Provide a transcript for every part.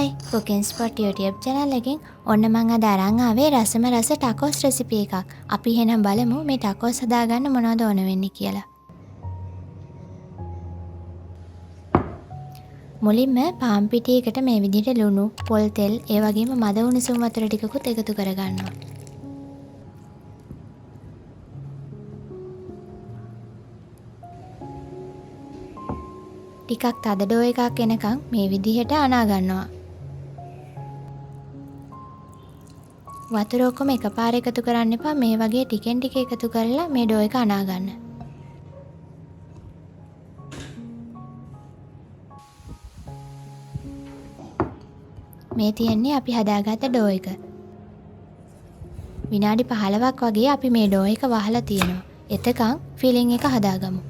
Hi, Cooking Spot YouTube channel එකෙන් ඔන්න මං අද අරන් ආවේ රසම රස ටකොස් රෙසිපි එකක්. අපි එහෙනම් බලමු මේ ටකොස් හදාගන්න මොනවද ඕන වෙන්නේ කියලා. මුලින්ම පාන් පිටියකට මේ විදිහට ලුණු, පොල් තෙල්, ඒ වගේම මද උණුසුම් වතුර ටිකකුත් එකතු කරගන්නවා. ටිකක් තද ඩෝ එකක් එනකන් මේ විදිහට අනා ගන්නවා. වතුර ඔක්කොම එකපාර එකතු කරන්න එපා. මේ වගේ ටිකෙන් ටික එකතු කරලා මේ ඩෝ එක අනා ගන්න. මේ තියන්නේ අපි හදාගත්ත ඩෝ එක. විනාඩි 15ක් වගේ අපි මේ ඩෝ එක වහලා තියෙනවා. එතකන් ෆිලිං එක හදාගමු.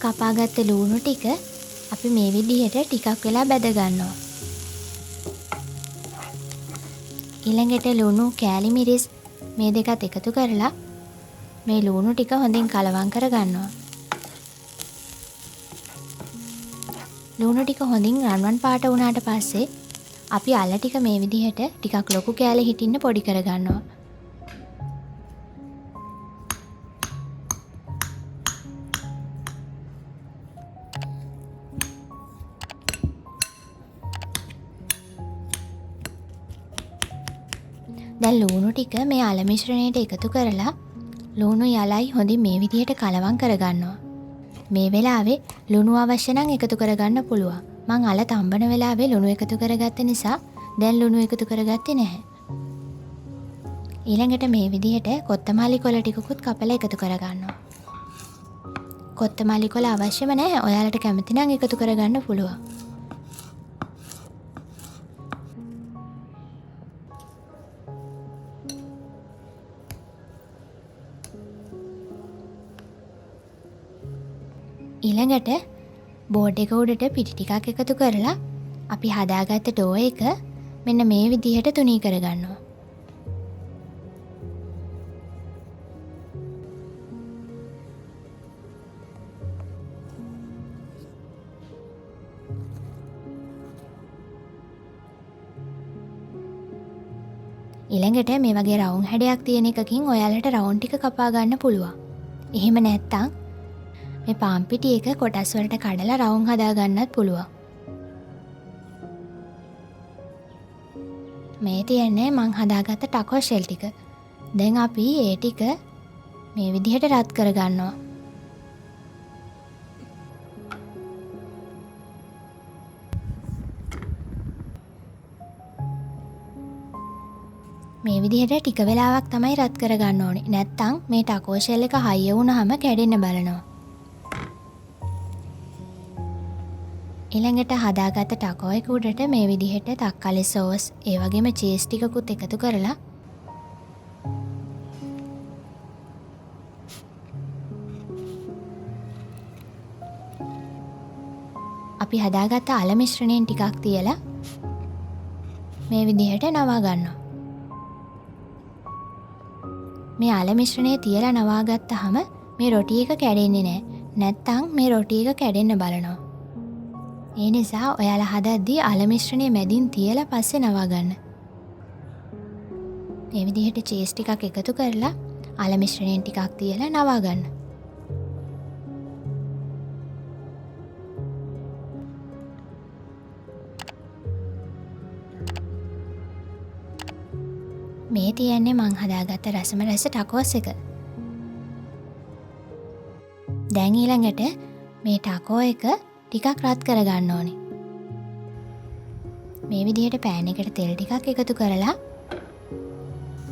කපාගත්ත ලුණු ටික අපි මේ විදිහට ටිකක් වෙලා බැද ගන්නවා. ඊළඟට ලුණු, කෑලි මිරිස් මේ දෙකත් එකතු කරලා මේ ලුණු ටික හොඳින් කලවම් කර ගන්නවා. ලුණු ටික හොඳින් රන්වන් පාට වුණාට පස්සේ අපි අල්ල ටික මේ විදිහට ටිකක් ලොකු කෑලි හිටින්න පොඩි කර ගන්නවා. දැන් ලුණු ටික මේ අල මිශ්‍රණයට එකතු කරලා ලුණු යලයි හොඳින් මේ විදිහට කලවම් කරගන්නවා. මේ වෙලාවේ ලුණු අවශ්‍ය නම් එකතු කරගන්න පුළුවන්. මං අල තම්බන වෙලාවේ ලුණු එකතු කරගත්ත නිසා දැන් ලුණු එකතු කරගත්තේ නැහැ. ඊළඟට මේ විදිහට කොත්තමල්ලි කොළ ටිකකුත් කපලා එකතු කරගන්නවා. කොත්තමල්ලි කොළ අවශ්‍යම නැහැ. ඔයාලට කැමති නම් එකතු කරගන්න පුළුවන්. ඊළඟට බෝඩ් එක උඩට පිටි ටිකක් එකතු කරලා අපි හදාගත්ත ඩෝ එක මෙන්න මේ විදිහට තුනී කරගන්නවා. ඊළඟට මේ වගේ රවුම් හැඩයක් තියෙන එකකින් ඔයාලට රවුම් ටික කපා ගන්න පුළුවන්. එහෙම නැත්නම් මේ පාන් පිටි එක කොටස් වලට කඩලා රවුම් හදා ගන්නත් පුළුවන්. මේ තියන්නේ මං හදාගත්ත ටකෝ ෂෙල් ටික. දැන් අපි ඒ ටික මේ විදිහට රත් කර ගන්නවා. මේ විදිහට ටික වෙලාවක් තමයි රත් කර ගන්න ඕනේ. නැත්තම් මේ ටකෝ ෂෙල් එක හයිය වුණාම කැඩෙන්න බලනවා. ඊළඟට හදාගත්ත ටකෝ එක උඩට මේ විදිහට තක්කාලි සෝස්, ඒ වගේම චීස් ටිකකුත් එකතු කරලා අපි හදාගත්ත අල මිශ්‍රණයෙන් ටිකක් තියලා මේ විදිහට නවා ගන්නවා. මේ අල මිශ්‍රණය තියලා නවා ගත්තාම මේ රොටි එක කැඩෙන්නේ නැහැ. නැත්තම් මේ රොටි එක කැඩෙන්න බලනවා. ඒ නිසා ඔයාලා හදද්දී අල මිශ්‍රණය මැදින් තියලා පස්සේ නවා ගන්න. මේ විදිහට චීස් ටිකක් එකතු කරලා අල මිශ්‍රණයෙන් ටිකක් තියලා නවා ගන්න. මේ තියන්නේ මං හදාගත්ත රසම රස ටකෝස් එක. දැන් ඊළඟට මේ ටකෝ එක ටිකක් රත් කරගන්න ඕනේ. මේ විදිහට පෑන් එකට තෙල් ටිකක් එකතු කරලා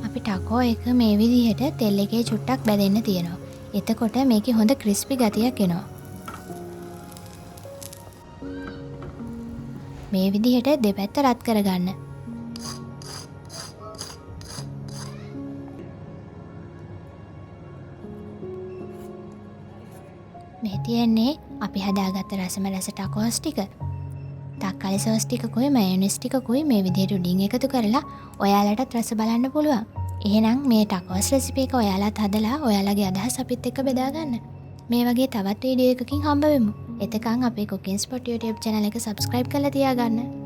අපි ටකෝ එක මේ විදිහට තෙල් එකේ චුට්ටක් බැදෙන්න තියෙනවා. එතකොට මේකේ හොඳ ක්‍රිස්පි ගතියක් එනවා. මේ විදිහට දෙපැත්ත රත් කරගන්න. මේ තියන්නේ අපි හදාගත්ත රසම රස ටකෝස් ටික තක්කාලි සෝස් ටිකකුයි මයොනයිස් ටිකකුයි මේ විදිහට උඩින් එකතු කරලා ඔයාලටත් රස බලන්න පුළුවන්. එහෙනම් මේ ටකෝස් රෙසිපි එක ඔයාලත් හදලා ඔයාලගේ අදහස් අපිත් එක්ක බෙදා ගන්න. මේ වගේ තවත් වීඩියෝ එකකින් හම්බ වෙමු. එතකන් අපේ cooking spot YouTube channel එක subscribe කරලා තියාගන්න.